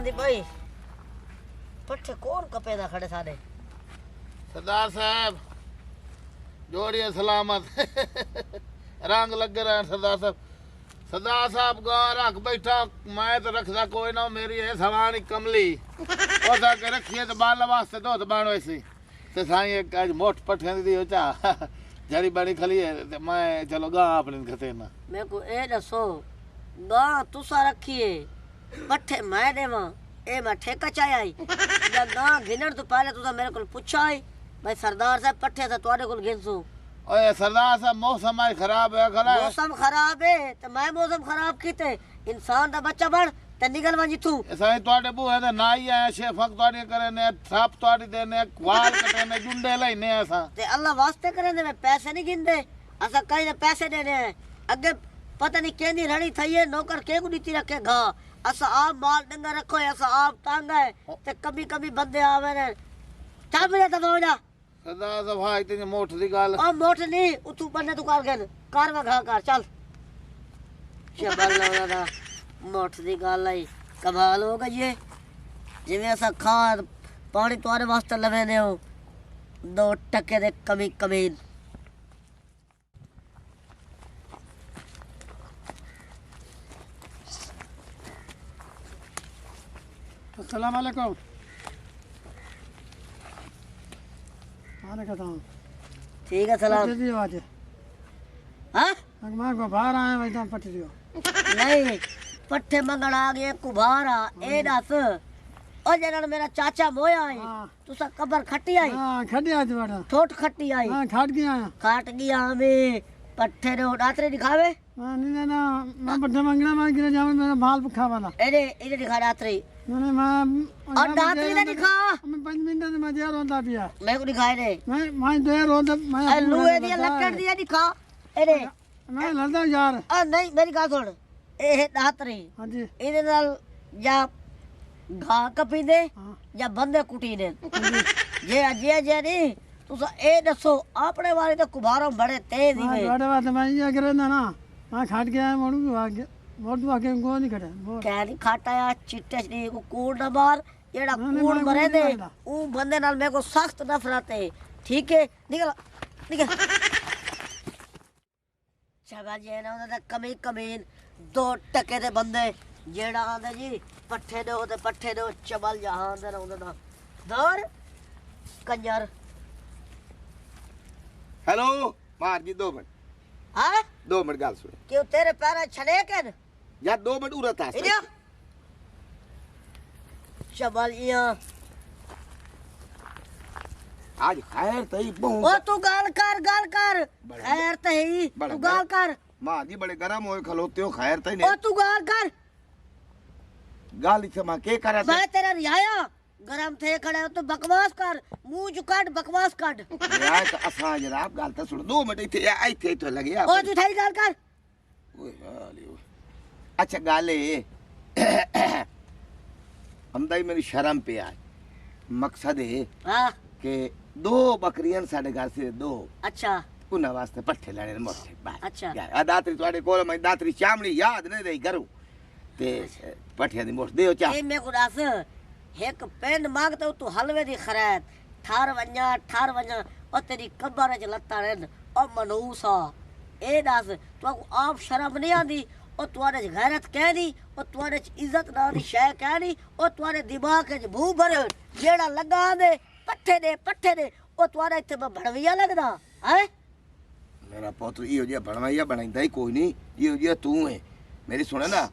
दी भाई पट्टे कौन कपे दा खड़े सारे सरदार साहब जोड़िए सलामत रंग लगे रहे सरदार साहब। सरदार साहब गां रख बैठा मैं तो रखदा कोई ना मेरी है सवानी कमली ओदा के रखिए तो बाल वास्ते दूध बाणो सी ते साई एक आज मोट पठियां दी चा जड़ी बड़ी खली है ते मैं चलो गां अपने खते ना मेरे को ए दसो गां तुसा रखिए पट्टे मैं देवा ए मैं ठेका चाया आई जब गां गिनण तो पहले तुसा मेरे को पूछा आई भाई सरदार साहब पट्टे से तोड़े को गिनसू। ओए सरदार साहब मौसम आज खराब है खला मौसम खराब है तो मैं मौसम खराब कीते इंसान दा बच्चा बन ते निकल वंजी तू साई तोड़े बुए ते नाई है शेफक तोड़ी करे ने थाप तोड़ी देने वाल कटे ने जुंडे लेने ऐसा ते अल्लाह वास्ते करे ने पैसे नहीं गिनदे असा कहीं ने पैसे देने अगे पता नहीं केंदी रणी थई है नौकर के को नीति रखे घा असा आप माल डंगा रखो असा आप टांग है ते कभी कभी बंदे आवे ने चल मेरे तब हो जा सरदार साहब भाई इतनी मोट दी गाल ओ मोट नहीं उतू पन्ने तू कर गन कारवा घा कर चल शबल ना मोट दी गाल आई कमाल हो गई है जिवें असा खाद पानी तुम्हारे वास्ते लवे ने हो 2 टके दे कमी कमीन अस्सलाम वालेकुम। वालेकुम सलाम। ठीक है सलाम पट्टी दियो आज हां मैं को बाहर आया भाई तुम पट्टी दियो नहीं पट्टे मंगण आ गए कुभारा ए दस ओ जरा मेरा चाचा मोया आई हाँ। तुसा कबर खट्टी आई हां खड़ी आज बड़ा ठोट खट्टी आई हां खाट गया काट गया हमें पट्टे रो डातरे दिखावे नहीं ना मैं पट्टे मंगना मैं गिर जाऊं मेरा बाल भूखा वाला एरे इधर दिखा डातरे मैंने मैं और डातरी ना दिखा मैं 5 मिनट में मजा रोंदा पिया मैं को दिखाए दे मैं दे रोंदा मैं लुए दिया लकड़ दिया दिखा एरे मैं लड़दा यार आ नहीं मेरी बात सुन ए है डातरी हां जी इधर नाल या घा कपी दे हां या बंदे कुटी दे जे नहीं तुसा ए दसो अपने वाले तो कुभारों बड़े तेज ही वे बड़े बात मैं ये करे ना मैं खाट के आया मोड़ू आगे मोड़ू आगे को नहीं करे क्या नहीं खाटाया चिट्टे नहीं को कूड़ न मार जेड़ा कूड़ मरे दे ऊ बंदे नाल मेरे को सख्त नफरत है ठीक है निकल निकल चगा जे ना उन्हें कमी कमीन 2 टके दे बंदे जेड़ा आंदे जी पट्ठे दो चबल जहां दे रौंदे ना दौर कंजर हेलो मार जी 2 मिनट हां 2 मिनट गाल सुन क्यों तेरे पैर छने के या 2 मिनट उरत आ इडिया चबल या आज खैर तई बहु ओ तू गाल कर खैर तही तू गाल कर मां जी बड़े गरम होए खलोते हो खैर तई ओ ने तू गाल कर गाल से मां के करा मैं तेरा रियाया गरम थे खड़े हो तो बकवास कर मुंह जो काट बकवास काट यार तो असा जनाब गाल तो सुन 2 मिनट इथे आई थे तो लगे ओ तू थाई गाल कर ओए हाले अच्छा गाले हमदाई मेरी शर्म पे आए मकसद है हां कि 2 बकरियां साडे घर से 2 अच्छा उन वास्ते पट्ठे लाने मोटे बात अच्छा यार आ दातरी तोड़े कोल मैं दातरी चामड़ी याद नहीं रही करूं ते पट्ठे दी मोट देओ चा ए मैं को दस एक पेन मांगता तू हलवे दी खरैत ठार वन्या ओ तेरी कबर च लत्ता रहन ओ मनूसा ए दस तू आप शर्म नहीं आंदी ओ तुम्हारे गैरत कह दी ओ तुम्हारे इज्जत ना दी शय कह दी ओ तुम्हारे दिमाग च भू भर जेड़ा लगा दे पट्ठे दे ओ तुम्हारे इथे भड़विया लगदा है मेरा पुत्र इहो जिहा बनवाइया बनाइंदा ही कोई नहीं इहो जिहा तू है मेरी सुने ना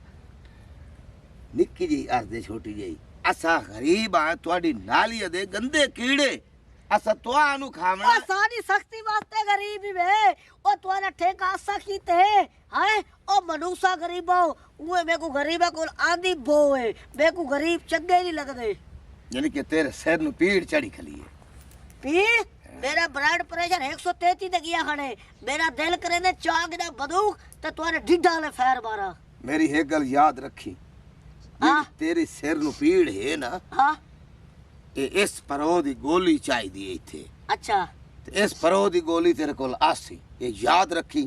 निक्की जी अर्ज छोटी जी असा गरीब आ तुहाडी नाली दे गंदे कीड़े असा तुहानू खावना ओ सारी सख्ती वास्ते गरीब ही वे ओ तुम्हारा ठेका असा कीते है ओ मनूसा गरीबो उए मेको गरीबा को आंदी बोए मेको गरीब चंगे नहीं लगदे यानी कि तेरे सिर नु पीड़ चढ़ी खली है पीड़ मेरा ब्लड प्रेशर 133 तक गया खड़े मेरा दिल करे ने चाग दा बंदूक ते तुम्हारे ढिड्डा ले फैर मारा मेरी एक गल याद रखी हाँ? तेरी सिर नु पीड़ है ना हां ए इस परो दी गोली चाहिदी इथे अच्छा ते इस परो दी गोली तेरे कोल आसी ये याद रखी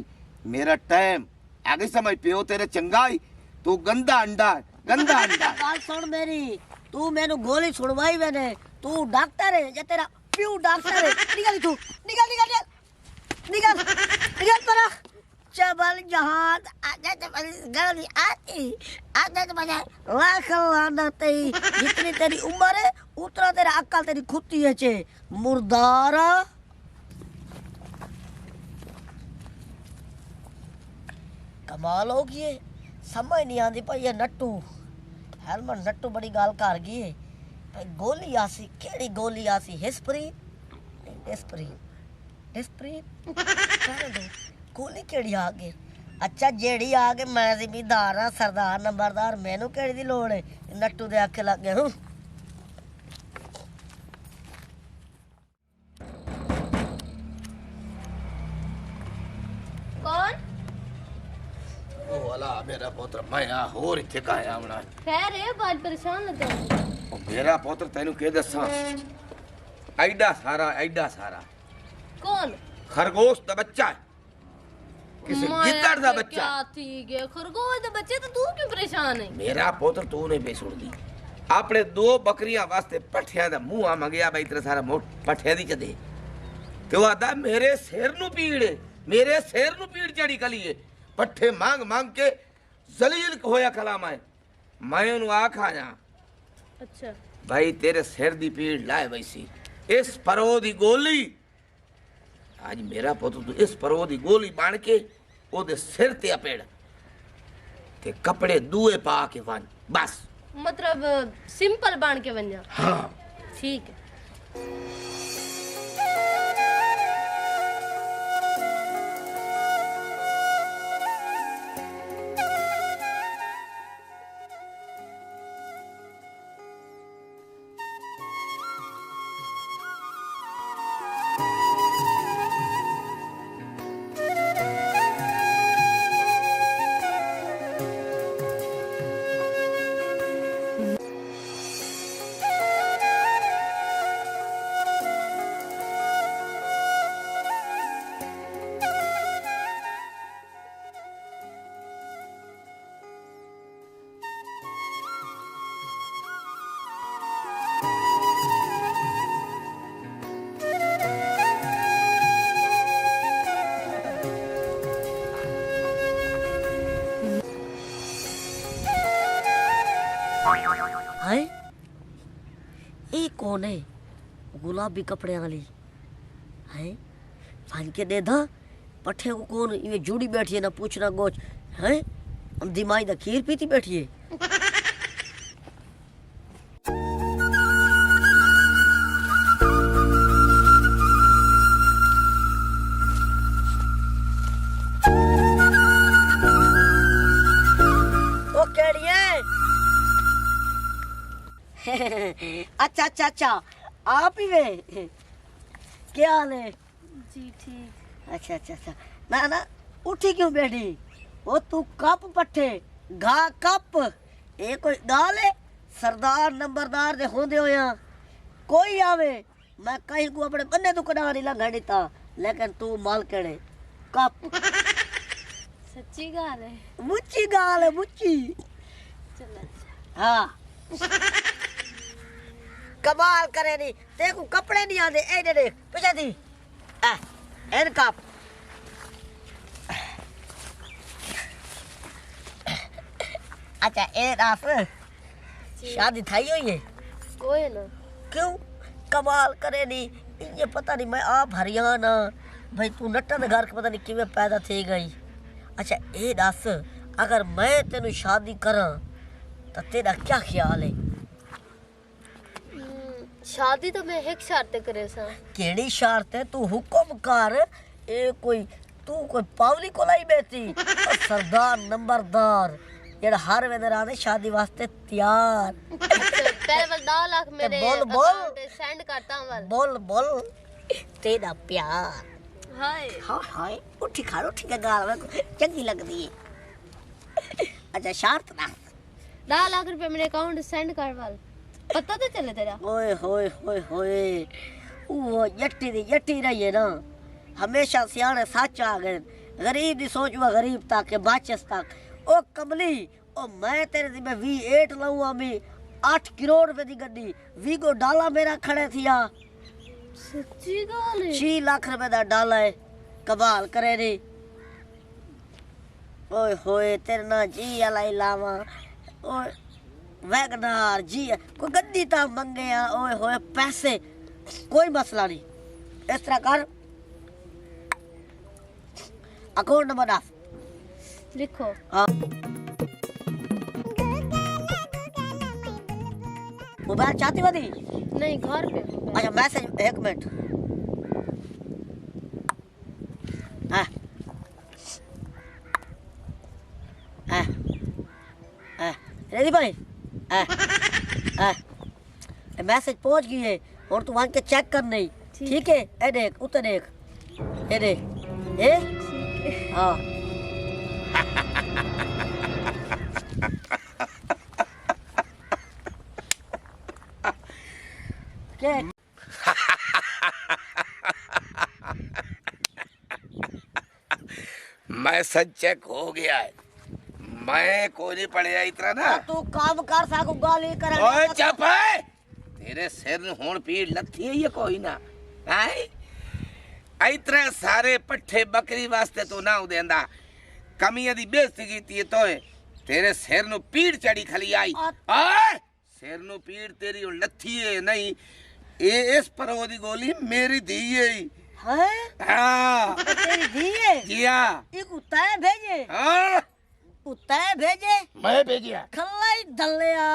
मेरा टाइम आगे समझ पियो तेरे चंगाई तू गंदा अंडा गाल सुन मेरी तू मैनू गोली छुड़वाई मैंने तू डॉक्टर है या तेरा प्यू डॉक्टर है निकल तू निकल निकल निकल निकल परा चबल जहान आजा तो गाली आती आजा तो मजा लाख लानत तेरी जितनी तेरी उम्र है उतना तेरा अक्ल तेरी खुदी है चे मुर्दारा कमाल हो गई है समझ नहीं आती भाई ये नट्टू हेलमेट नट्टू बड़ी गाल कर गई है भाई गोली आसी केड़ी गोली आसी हिस्प्री डिस्प्री डिस्प्री गोली केड़ी आ गई अच्छा जेड़ी आ गई मैं जिम्मेदार हाँ सरदार नंबरदार मैनू केड़ी दी लोड़ है नट्टू दे आखे लग गए हूँ कौन ओ अला मेरा पुत्र मैं आ होर इत्थे का आया बना खैर है बात परेशान न तो ओ मेरा पुत्र तेनू के दसा एडा सारा कौन खरगोश दा बच्चा है किसी माया गिद्दड़ दा के बच्चा क्या थी गया खरगोश दे बच्चे तो तू क्यों परेशान है मेरा पुत्र तू ने बेसुड़ दी आपने 2 बकरियां वास्ते पठिया दा मुंह आ मंगया भाई तेरा सारा मोट पठिया दी चदे ते वो आदा मेरे सिर नु पीड़ चढ़ी कली है पट्ठे मांग मांग के जलील होया कलाम है मैं उन्हें आखा जा अच्छा भाई तेरे सिर दी पीड़ लाए वैसी इस परो दी गोली आज मेरा पुत्र तू इस परो दी गोली बाण के ओदे सिर ते अपेड़ ते कपड़े दूए पा के वन बस मतलब सिंपल बाण के बन जा हाँ ठीक है है ये कौन है गुलाबी कपड़े वाली है फान के दे दा पट्ठे को कौन इवे जुड़ी बैठी है ना पूछना गोच है हम दिमाग दा खीर पीती बैठी है ओ केड़ी है अच्छा अच्छा अच्छा आप ही वे क्या हाल है जी ठीक अच्छा अच्छा अच्छा ना ना उठी क्यों बैठी वो तू कप पट्ठे घा कप ये कोई गाल है सरदार नंबरदार दे होंदे होया कोई आवे मैं कहीं को अपने बन्ने तो कड़ा नहीं लंघा देता लेकिन तू माल केड़े कप सच्ची गाल है मुच्ची गाल है मुच्ची चल अच्छा हाँ कमाल करे नहीं देखो कपड़े नहीं आते ए दे पीछे दी एन कप अच्छा ए राफ शादी थाई हुई है कोई ना क्यों कमाल करे नहीं ये पता नहीं मैं आप हरियाणा भाई तू नट्टा दे घर के पता नहीं किवें पैदा थी गई अच्छा ए दस अगर मैं तेनू शादी करा तो तेरा क्या ख्याल है शादी तो मैं एक शर्त करे सा केड़ी शर्त है तू हुक्म कर ए कोई तू कोई पावली को लाई बैठी सरदार नंबरदार जेड़ा हर वेदर आने शादी वास्ते तैयार पहले वाल 2 लाख मेरे बोल, बोल। अकाउंट सेंड करता हूं वाल बोल बोल तेरा प्यार हाय हाँ हाय उठी खाड़ो ठीक है गाल में चंगी लगती है अच्छा शर्त ना 2 लाख रुपए मेरे अकाउंट सेंड कर वाल पता तो चले तेरा ओए होए होए होए वो यट्टी रही है ना हमेशा सियाने सच आ गए गरीब दी सोच वो गरीब तक के बाचस तक ओ कमली ओ मैं तेरे दी मैं 28 लाऊं अमी 8 करोड़ रुपए दी गड्डी 20 को डाला मेरा खड़े थिया सच्ची गल है 6 लाख रुपए दा डाला है कमाल करे रे ओए होए तेरे ना जी अलाई लावा ओए वैगनार जी कोई गड्डी ता मंगे आ ओए होए पैसे कोई मसला नहीं इस तरह कर अकाउंट नंबर डाल लिखो हाँ मोबाइल चाहती वादी नहीं घर पे अच्छा मैसेज 1 मिनट हाँ हाँ हाँ रेडी भाई हाँ हाँ मैसेज पहुंच गई है और तू वहां के चेक कर नहीं ठीक है ए देख उतर देख ये देख ये हाँ क्या मैसेज चेक हो गया है मैं कोई नहीं पढ़िया इतना ना तू काम कर साकू गाली कर ओए चुप है तेरे सिर ਨੂੰ ਹੁਣ ਪੀੜ ਲੱਥੀ ਹੈ ਕੋਈ ਨਾ ਹੈ ਇਤਰੇ ਸਾਰੇ ਪੱਠੇ ਬੱਕਰੀ ਵਾਸਤੇ ਤੂੰ ਨਾ ਦੇਂਦਾ ਕਮੀਆਂ ਦੀ ਬੇਇੱਜ਼ਤੀ ਕੀਤੀ ਤੋਏ ਤੇਰੇ ਸਿਰ ਨੂੰ ਪੀੜ ਚੜੀ ਖਲੀ ਆਈ ਓਏ ਸਿਰ ਨੂੰ ਪੀੜ ਤੇਰੀ ਹੁਣ ਲੱਥੀ ਹੈ ਨਹੀਂ ਇਹ ਇਸ ਪਰੋ ਦੀ ਗੋਲੀ ਮੇਰੀ ਧੀ ਹੈ है ਹਾਂ तेरी धी है ਜੀਆ ये कुत्ता है भेजे ਹਾਂ कुत्ता है भेजे मैं भेजिया खल्लाई दलिया